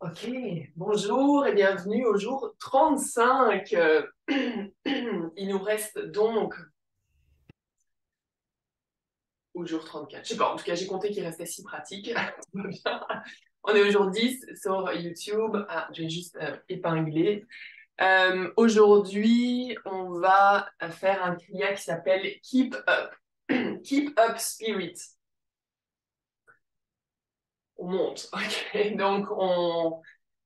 Ok, bonjour et bienvenue au jour 35. Il nous reste donc au jour 34. Je sais pas, en tout cas, j'ai compté qu'il restait 6 pratiques. Tout va bien. On est au jour 10 sur YouTube. Ah, je vais juste épingler. Aujourd'hui, on va faire un kriya qui s'appelle Keep Up. Keep Up Spirit. On monte. Ok, donc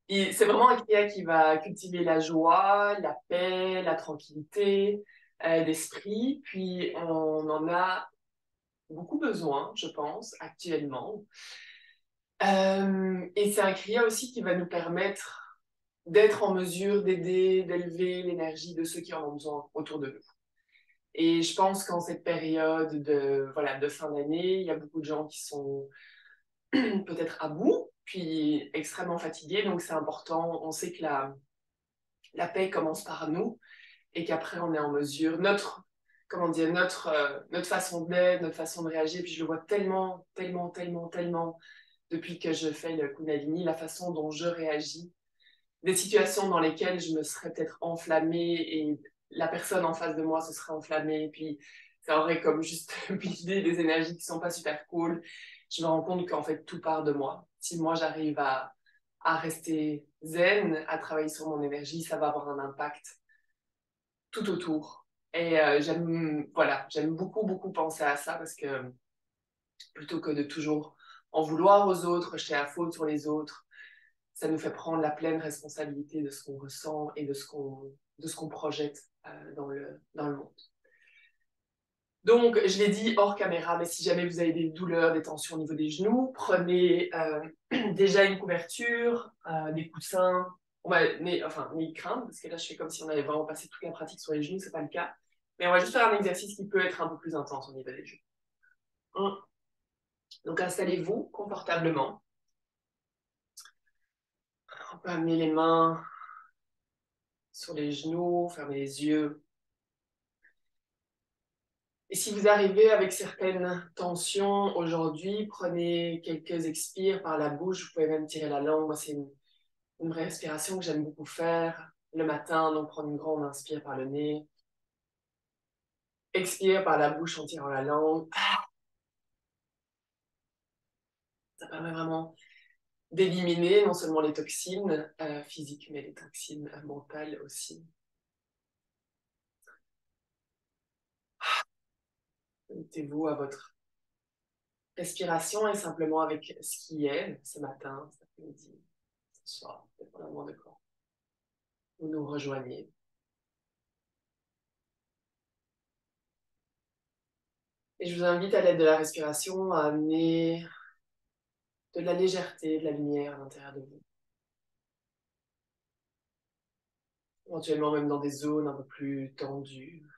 c'est vraiment un kriya qui va cultiver la joie, la paix, la tranquillité d'esprit. Puis on en a beaucoup besoin, je pense, actuellement. Et c'est un kriya aussi qui va nous permettre d'être en mesure d'aider, d'élever l'énergie de ceux qui en ont besoin autour de nous. Et je pense qu'en cette période de fin d'année, il y a beaucoup de gens qui sont peut-être à bout, puis extrêmement fatigués. Donc c'est important. On sait que la paix commence par nous et qu'après on est en mesure, notre façon d'être, notre façon de réagir, puis je le vois tellement depuis que je fais le Kundalini, la façon dont je réagis, des situations dans lesquelles je me serais peut-être enflammée et la personne en face de moi se serait enflammée, puis ça aurait comme juste buildé des énergies qui sont pas super cool. Je me rends compte qu'en fait tout part de moi. Si moi j'arrive à rester zen, à travailler sur mon énergie, ça va avoir un impact tout autour. Et j'aime beaucoup penser à ça parce que plutôt que de toujours en vouloir aux autres, jeter la faute sur les autres, ça nous fait prendre la pleine responsabilité de ce qu'on ressent et de ce qu'on projette dans le monde. Donc, je l'ai dit hors caméra, mais si jamais vous avez des douleurs, des tensions au niveau des genoux, prenez déjà une couverture, des coussins, ni craindre, parce que là, je fais comme si on avait vraiment passé toute la pratique sur les genoux, c'est pas le cas. Mais on va juste faire un exercice qui peut être un peu plus intense au niveau des genoux. Donc, installez-vous confortablement. On peut amener les mains sur les genoux, fermer les yeux. Et si vous arrivez avec certaines tensions aujourd'hui, prenez quelques expires par la bouche. Vous pouvez même tirer la langue. Moi, c'est une respiration que j'aime beaucoup faire le matin. Donc, prendre une grande inspire par le nez. Expire par la bouche en tirant la langue. Ça permet vraiment d'éliminer non seulement les toxines physiques, mais les toxines mentales aussi. Connectez-vous à votre respiration et simplement avec ce qui est ce matin, cet après-midi, ce soir, dépendamment de quand vous nous rejoignez. Et je vous invite à l'aide de la respiration à amener de la légèreté, de la lumière à l'intérieur de vous. Éventuellement même dans des zones un peu plus tendues.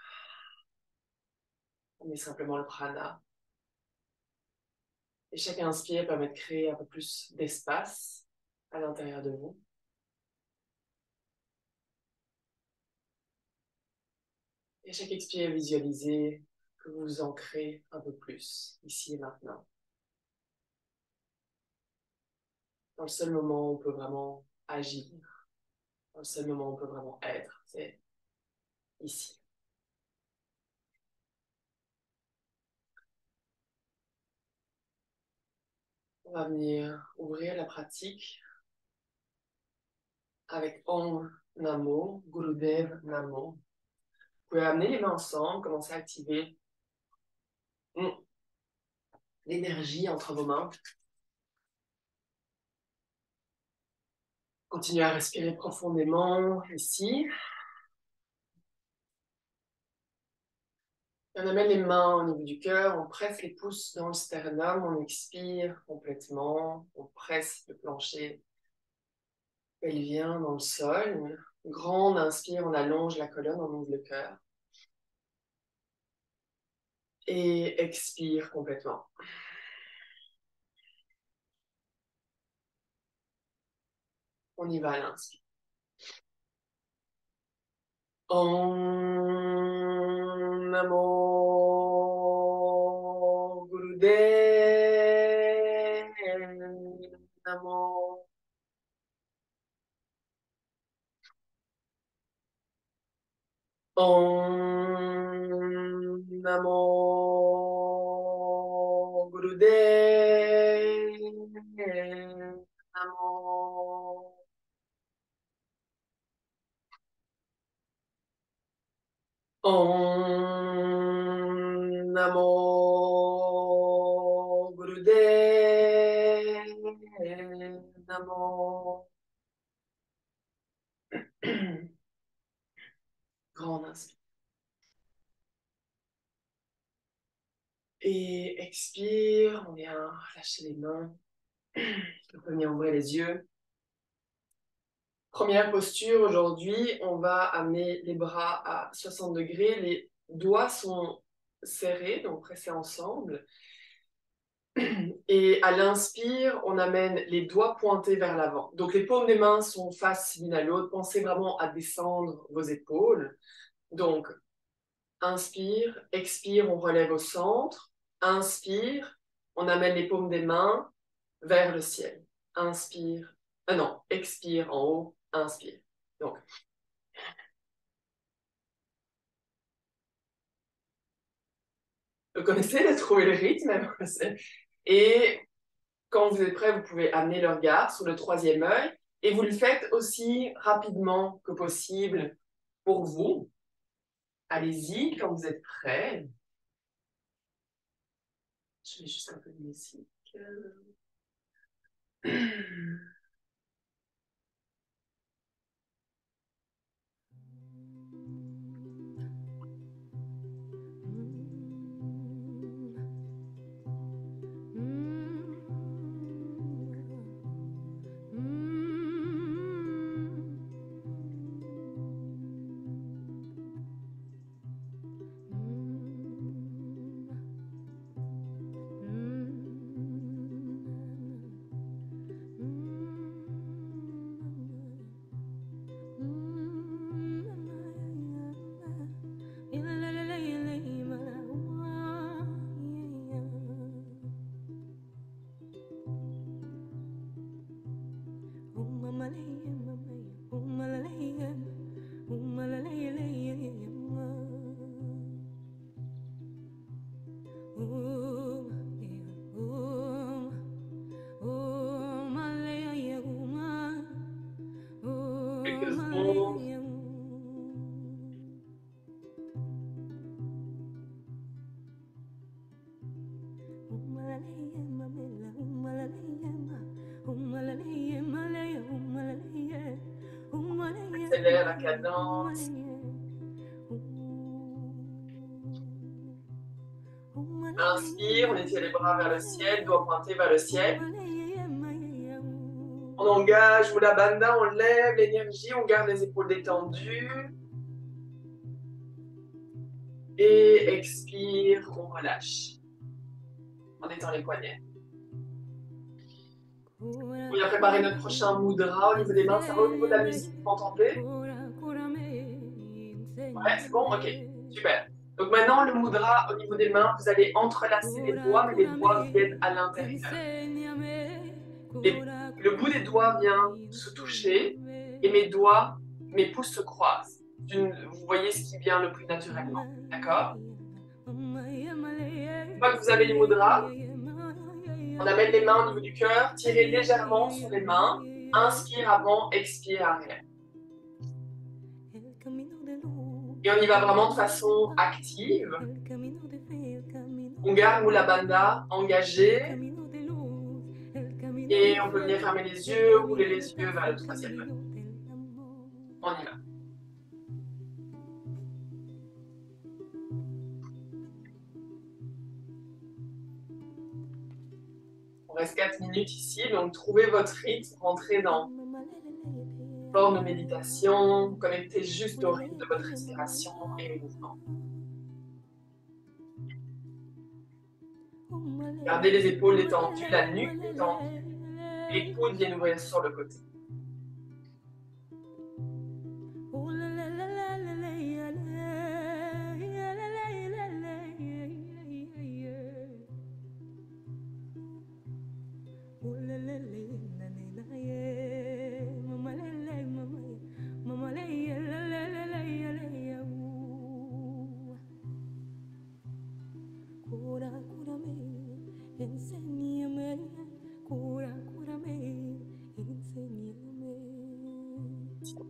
On met simplement le prana. Et chaque inspire permet de créer un peu plus d'espace à l'intérieur de vous. Et chaque expire, visualisez que vous vous ancrez un peu plus ici et maintenant. Dans le seul moment où on peut vraiment agir, dans le seul moment où on peut vraiment être, c'est ici. On va venir ouvrir la pratique avec Om Namo, Gurudev Namo. Vous pouvez amener les mains ensemble, commencer à activer l'énergie entre vos mains. Continuez à respirer profondément ici. On amène les mains au niveau du cœur, on presse les pouces dans le sternum, on expire complètement, on presse le plancher pelvien dans le sol. Une grande inspire, on allonge la colonne, on ouvre le cœur. Et expire complètement. On y va à l'inspire. Om Namo Gurudev Namo. Om Namo Gurudev Namo. Om Namo Gurudev Namo. Grand inspire. Et expire, on vient lâcher les mains. On peut venir ouvrir les yeux. Première posture, aujourd'hui, on va amener les bras à 60 degrés. Les doigts sont serrés, donc pressés ensemble. Et à l'inspire, on amène les doigts pointés vers l'avant. Donc les paumes des mains sont face l'une à l'autre. Pensez vraiment à descendre vos épaules. Donc, inspire, expire, on relève au centre. Inspire, on amène les paumes des mains vers le ciel. Inspire, non, expire en haut, inspire. Donc, vous connaissez de trouver le rythme. Et quand vous êtes prêt, vous pouvez amener le regard sur le troisième œil et vous le faites aussi rapidement que possible pour vous. Allez-y quand vous êtes prêt. Je mets juste un peu de musique. Quelques secondes. Accélère la cadence. Inspire, on étire les bras vers le ciel, doigts pointés vers le ciel. On engage Mula Bandha, on lève l'énergie, on garde les épaules détendues. Et expire, on relâche. En étend les poignets. On vient préparer notre prochain mudra au niveau des mains. Ça va au niveau de la musique, vous m'entendez? Ouais, c'est bon? Ok, super. Donc maintenant, le mudra au niveau des mains, vous allez entrelacer les doigts, mais les doigts viennent à l'intérieur. Le bout des doigts vient se toucher et mes pouces se croisent. Vous voyez ce qui vient le plus naturellement. D'accord? Une fois que vous avez les mudras, on amène les mains au niveau du cœur, tirez légèrement sur les mains, inspire avant, expire arrière. Et on y va vraiment de façon active. On garde Mula Bandha engagé. Et on peut venir fermer les yeux, rouler les yeux vers le troisième œil. On y va. On reste 4 minutes ici, donc trouvez votre rythme, rentrez dans forme de méditation, connectez juste au rythme de votre respiration et au mouvement. Gardez les épaules détendues, la nuque détendue, les coudes viennent ouvrir sur le côté.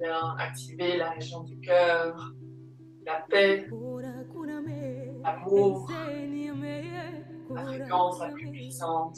vient activer la région du cœur, la paix, l'amour, la fréquence la plus puissante.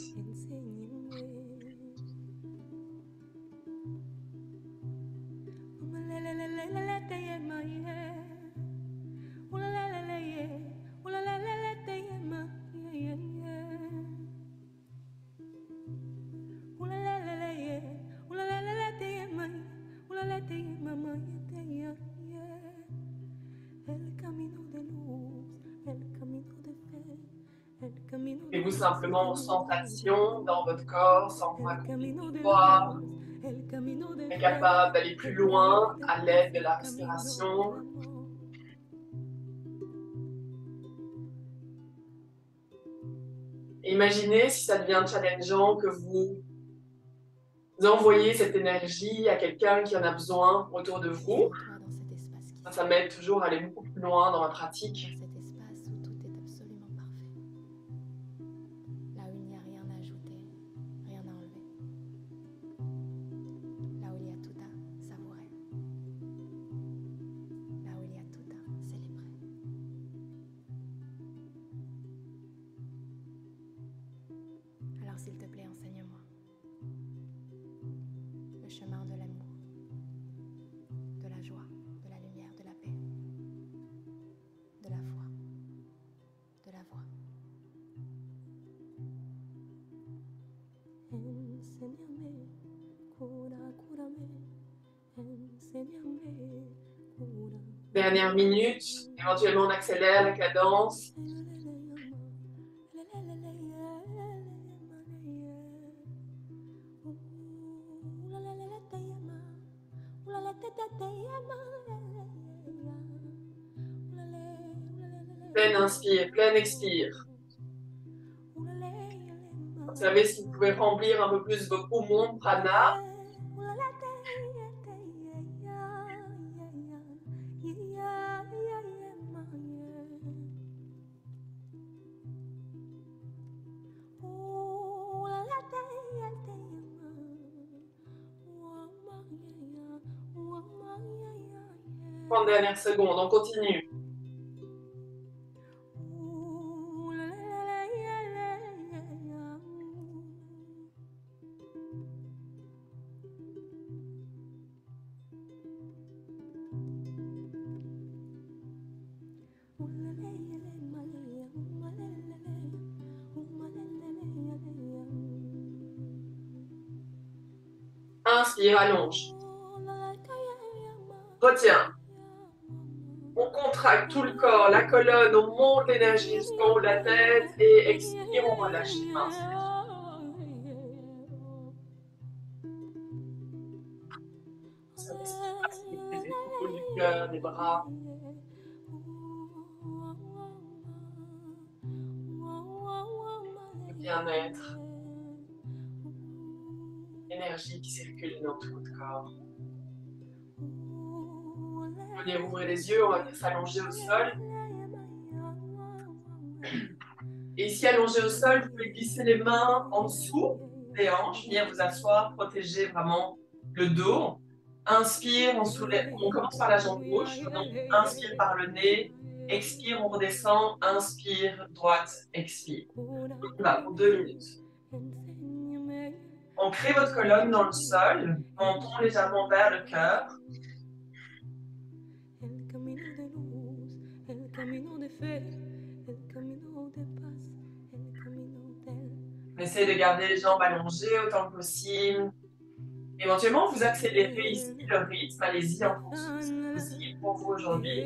Et vous simplement en sensation dans votre corps, sans raconter d'histoire, est capable d'aller plus loin à l'aide de la respiration. Et imaginez si ça devient challengeant que vous envoyez cette énergie à quelqu'un qui en a besoin autour de vous. Ça m'aide toujours à aller beaucoup plus loin dans ma pratique. S'il te plaît, enseigne-moi le chemin de l'amour, de la joie, de la lumière, de la paix, de la foi, de la voix. Enséñame, cúrame, enséñame, Dernière minute, éventuellement on accélère la cadence. Pleine inspire, pleine expire. Observez si vous pouvez remplir un peu plus vos poumons, prana. Une dernière seconde, on continue. Inspire, allonge. Retiens. On contracte tout le corps, la colonne, on monte l'énergie jusqu'en haut de la tête et expire, on relâche les mains. Ça facilite les épaules, du cœur, des bras. Le bien-être. L'énergie qui circule dans tout votre corps. Vous venez ouvrir les yeux, on va venir s'allonger au sol. Et ici, allongé au sol, vous pouvez glisser les mains en dessous des hanches, venir vous asseoir, protéger vraiment le dos. Inspire, on soulève, on commence par la jambe gauche, donc inspire par le nez, expire, on redescend, inspire, droite, expire. On va pour 2 minutes. On crée votre colonne dans le sol, menton légèrement vers le cœur. On essaie de garder les jambes allongées autant que possible. Éventuellement, vous accélérez ici le rythme, allez-y en fonction de ce qui est possible pour vous aujourd'hui.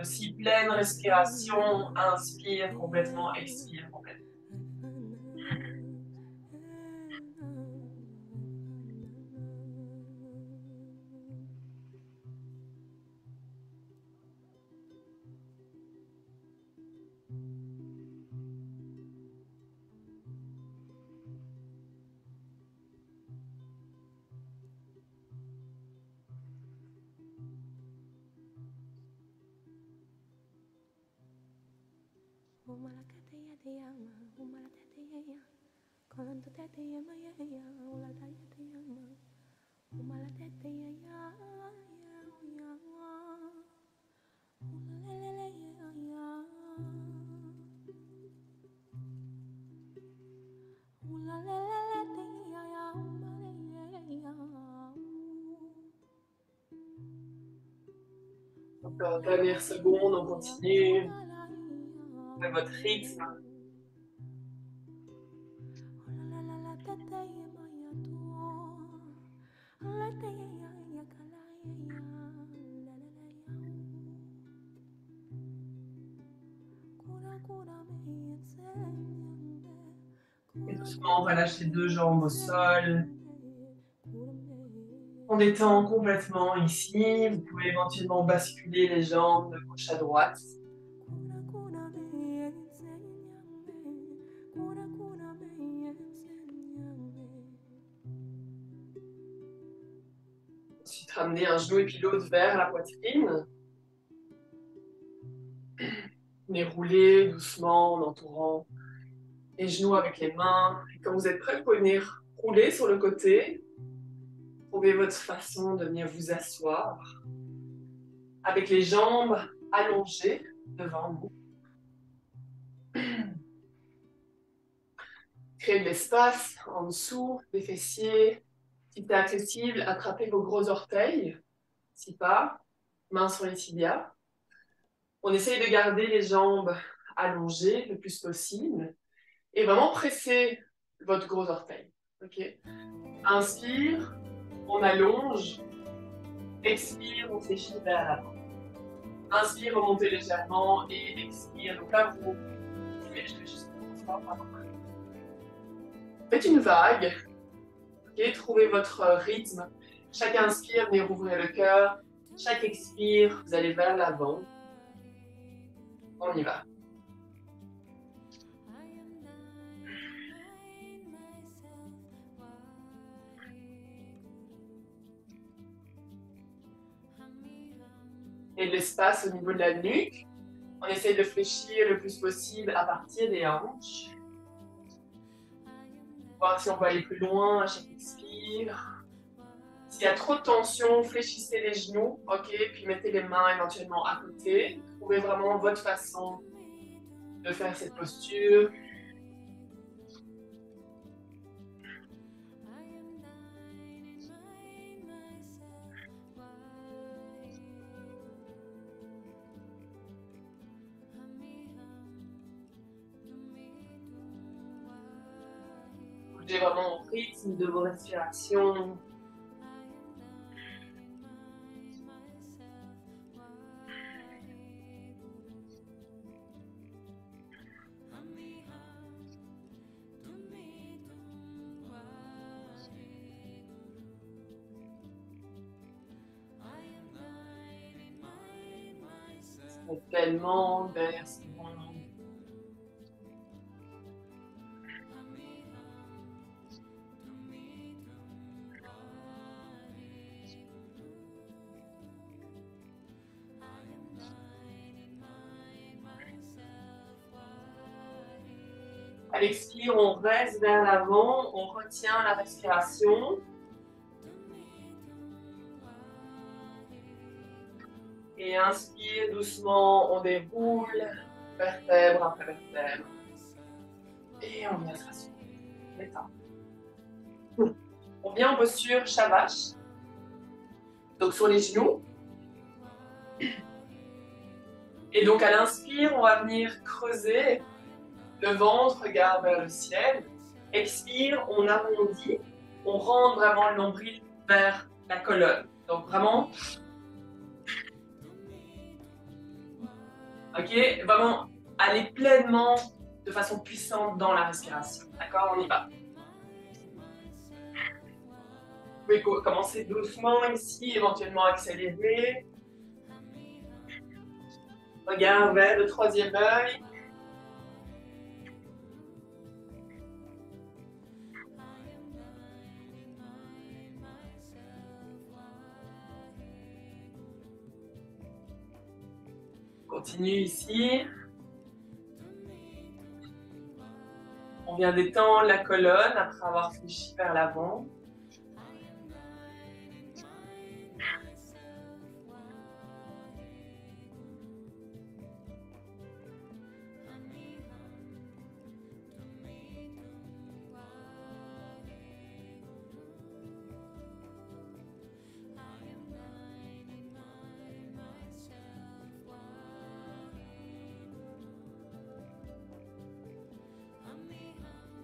Aussi, pleine respiration, inspire complètement, expire complètement. Encore dernière seconde, on continue. Faites votre rythme. Et doucement, on va lâcher 2 jambes au sol. On détend complètement ici. Vous pouvez éventuellement basculer les jambes de gauche à droite. Ensuite, ramener un genou et puis l'autre vers la poitrine. Mais rouler doucement en entourant les genoux avec les mains. Et quand vous êtes prêt, vous pouvez venir rouler sur le côté. Trouvez votre façon de venir vous asseoir avec les jambes allongées devant vous. Créez de l'espace en dessous des fessiers. Si c'est accessible, attrapez vos gros orteils. Si pas, mains sur les tibias. On essaye de garder les jambes allongées le plus possible et vraiment presser votre gros orteil. Okay. Inspire, on allonge. Expire, on s'échine vers l'avant. Inspire, remontez légèrement et expire. Donc là, vous... Je vais juste... Faites une vague. Okay. Trouvez votre rythme. Chaque inspire, venez rouvrir le cœur. Chaque expire, vous allez vers l'avant. On y va. Et l'espace au niveau de la nuque. On essaie de fléchir le plus possible à partir des hanches. Voir si on va aller plus loin à chaque expire. S'il y a trop de tension, fléchissez les genoux, ok, puis mettez les mains éventuellement à côté. Trouvez vraiment votre façon de faire cette posture. Bougez vraiment au rythme de vos respirations. Tellement vers ce moment. À l'expire, on reste vers l'avant, on retient la respiration. Et inspire doucement, on déroule vertèbre après vertèbre. Et on vient se rassurer. Détend. On vient en posture Shavash. Donc sur les genoux. Et donc à l'inspire, on va venir creuser le ventre, regarde vers le ciel. Expire, on arrondit, on rentre vraiment le nombril vers la colonne. Donc vraiment, ok, vraiment aller pleinement, de façon puissante dans la respiration. D'accord, on y va. Vous pouvez commencer doucement ici, éventuellement accélérer. Regarde vers le troisième œil. Continue ici. On vient détendre la colonne après avoir fléchi vers l'avant.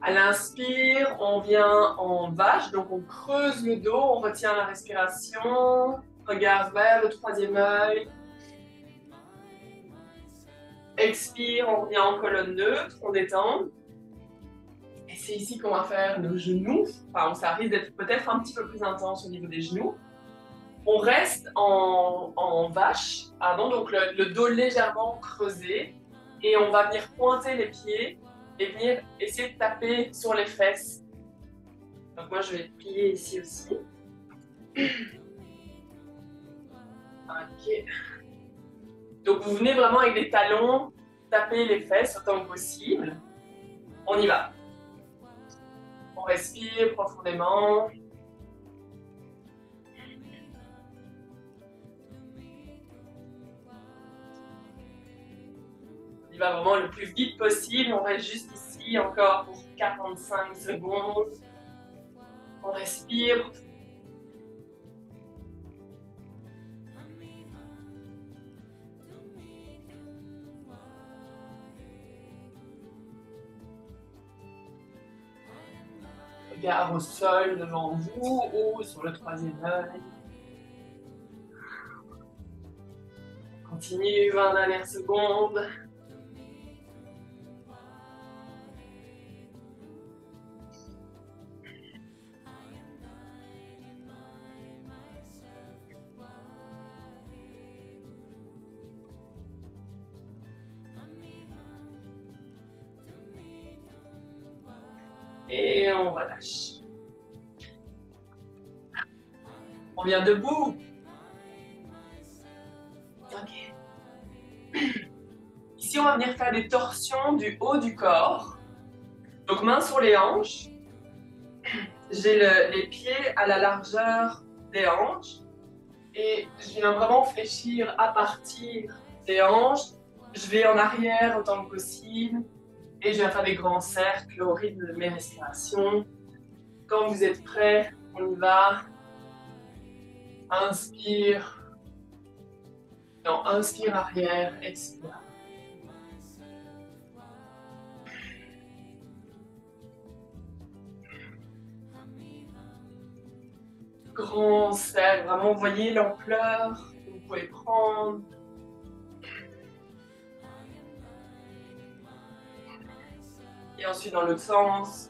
À l'inspire, on vient en vache, donc on creuse le dos, on retient la respiration, regarde vers le troisième œil. Expire, on revient en colonne neutre, on détend. Et c'est ici qu'on va faire nos genoux. Enfin, ça risque d'être peut-être un petit peu plus intense au niveau des genoux. On reste en vache, donc le dos légèrement creusé. Et on va venir pointer les pieds et venir essayer de taper sur les fesses. Donc moi, je vais plier ici aussi. Ok. Donc vous venez vraiment avec des talons taper les fesses autant que possible. On y va. On respire profondément. On y va vraiment le plus vite possible. On reste juste ici encore pour 45 secondes. On respire. Regard au sol devant vous ou sur le troisième œil. Continue, 20 dernières secondes. Et on relâche. On vient debout. Ok. Ici, on va venir faire des torsions du haut du corps. Donc, main sur les hanches. J'ai les pieds à la largeur des hanches. Et je viens vraiment fléchir à partir des hanches. Je vais en arrière autant que possible. Et je viens faire des grands cercles au rythme de mes respirations. Quand vous êtes prêts, on y va. Inspire. Non, inspire arrière, expire. Grand cercle, vraiment voyez l'ampleur que vous pouvez prendre. Et ensuite dans l'autre sens.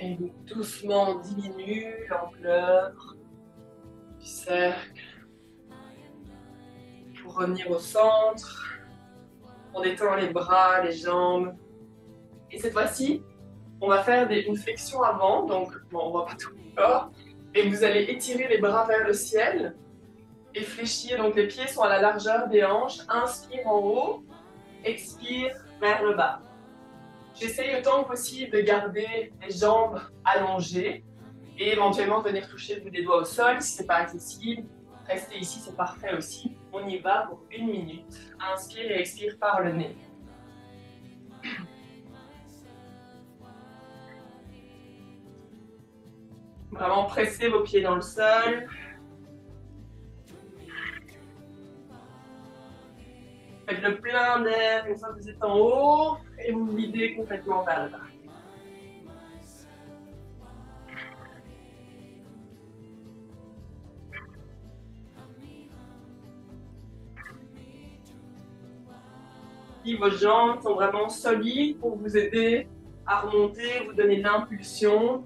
Et doucement on diminue l'ampleur du cercle pour revenir au centre. On détend les bras, les jambes. Et cette fois-ci, on va faire une flexion avant, donc bon, on ne voit pas tout le corps. Et vous allez étirer les bras vers le ciel et fléchir. Donc les pieds sont à la largeur des hanches. Inspire en haut, expire vers le bas. J'essaye autant que possible de garder les jambes allongées et éventuellement venir toucher le bout des doigts au sol si ce n'est pas accessible. Rester ici, c'est parfait aussi. On y va pour 1 minute. Inspire et expire par le nez. Vraiment pressez vos pieds dans le sol. Faites le plein d'air une fois que vous êtes en haut et vous videz complètement vers le bas. Si vos jambes sont vraiment solides pour vous aider à remonter, vous donner de l'impulsion.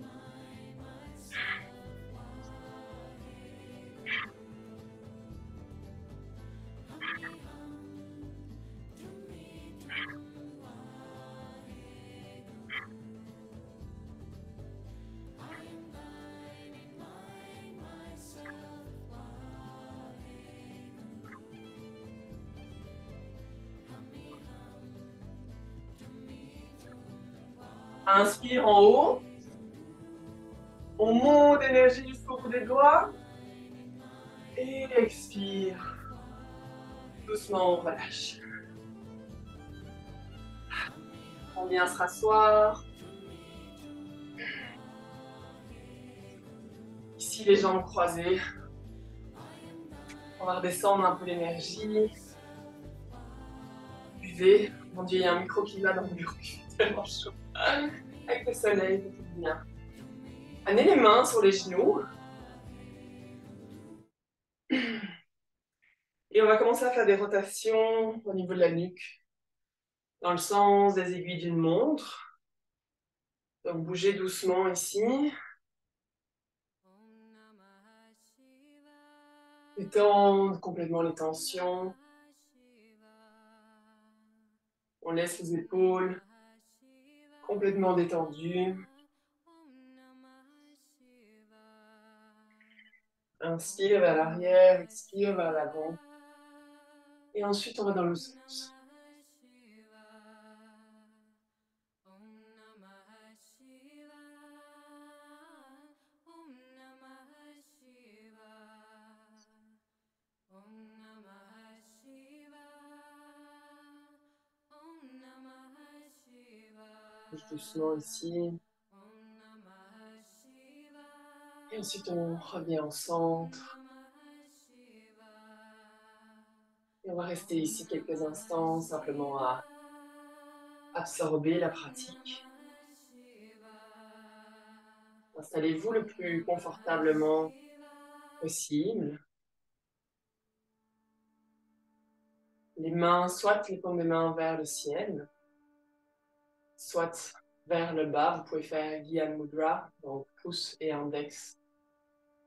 Inspire en haut. On monte d'énergie jusqu'au bout des doigts. Et expire. Doucement, on relâche. On vient se rasseoir. Ici, les jambes croisées. On va redescendre un peu l'énergie. Buvez. Mon Dieu, il y a un micro qui va dans le bureau. Il fait tellement chaud. Avec le soleil, ça fait bien. Amenez les mains sur les genoux. Et on va commencer à faire des rotations au niveau de la nuque, dans le sens des aiguilles d'une montre. Donc bougez doucement ici. Détendre complètement les tensions. On laisse les épaules complètement détendues. Inspire vers l'arrière, expire vers l'avant. Et ensuite, on va dans le sens. Bouge doucement ici. Et ensuite, on revient au centre. Et on va rester ici quelques instants, simplement à absorber la pratique. Installez-vous le plus confortablement possible. Les mains, soit les paumes des mains vers le ciel, soit vers le bas. Vous pouvez faire Gyan Mudra, donc pouce et index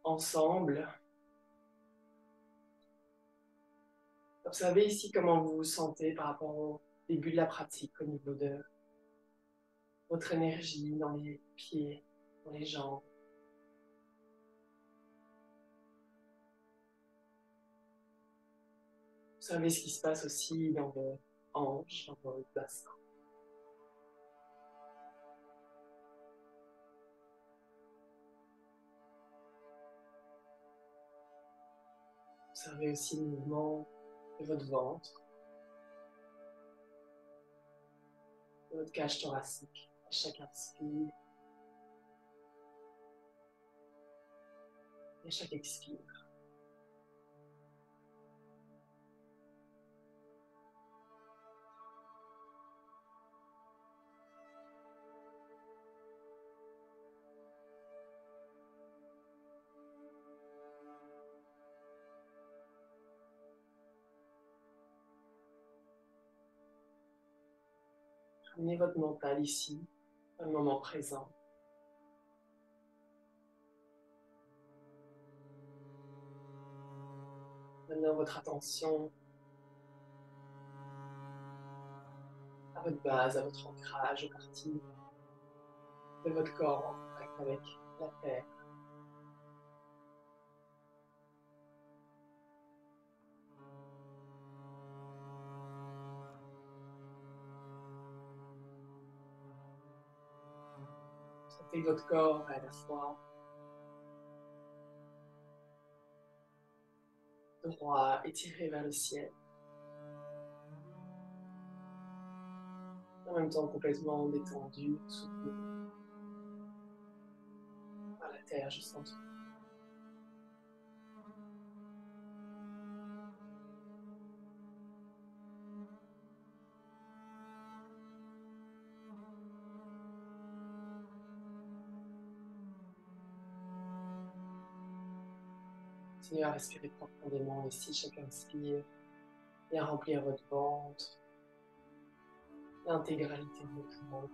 ensemble. Observez ici comment vous vous sentez par rapport au début de la pratique, au niveau de votre énergie dans les pieds, dans les jambes. Observez ce qui se passe aussi dans vos hanches, dans vos bassins. Observez aussi le mouvement de votre ventre, de votre cage thoracique. À chaque inspire et à chaque expire. Ramenez votre mental ici, dans le moment présent. Donnez votre attention à votre base, à votre ancrage, aux parties de votre corps en contact avec la terre. Sentez que votre corps est à la fois droit, étiré vers le ciel, en même temps complètement détendu, soutenu par la terre juste en dessous. Continuez à respirer profondément ici, chaque inspire, et à remplir votre ventre, l'intégralité de vos poumons.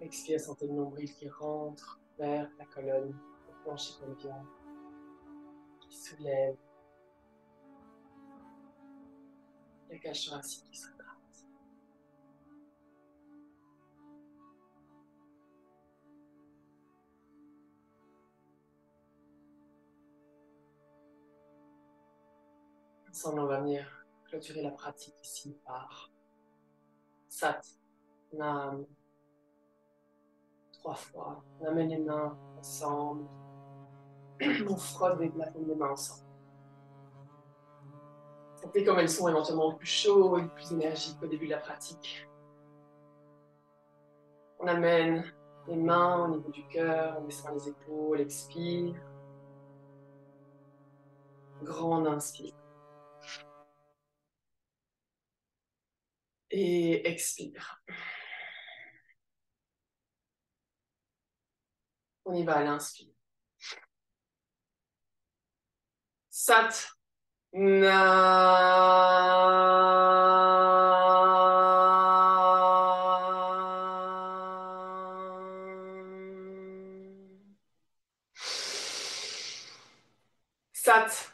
Expire, sentez le nombril qui rentre vers la colonne, le plancher pelvien, qui soulève, la cage thoracique qui se retrace. Ensemble, on va venir clôturer la pratique ici par Sat Nam. 3 fois. On amène les mains ensemble. On frotte les platines des mains ensemble. Sentez comme elles sont éventuellement plus chaudes, plus énergiques au début de la pratique. On amène les mains au niveau du cœur, on descend les épaules, expire. Grande inspire. Et expire. On y va à l'inspire. Sat Sat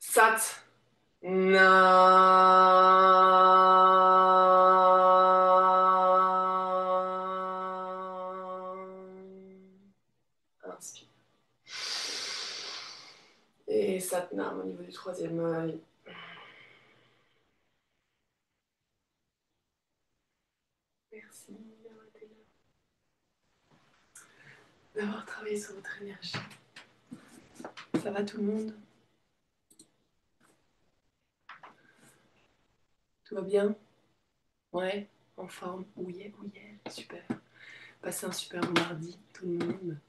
Sat Inspire. Et Satnam au niveau du troisième œil. Merci d'avoir été là. D'avoir travaillé sur votre énergie. Ça va tout le monde? Tout va bien? Ouais, en forme? Oui, super. Passez un super mardi, tout le monde.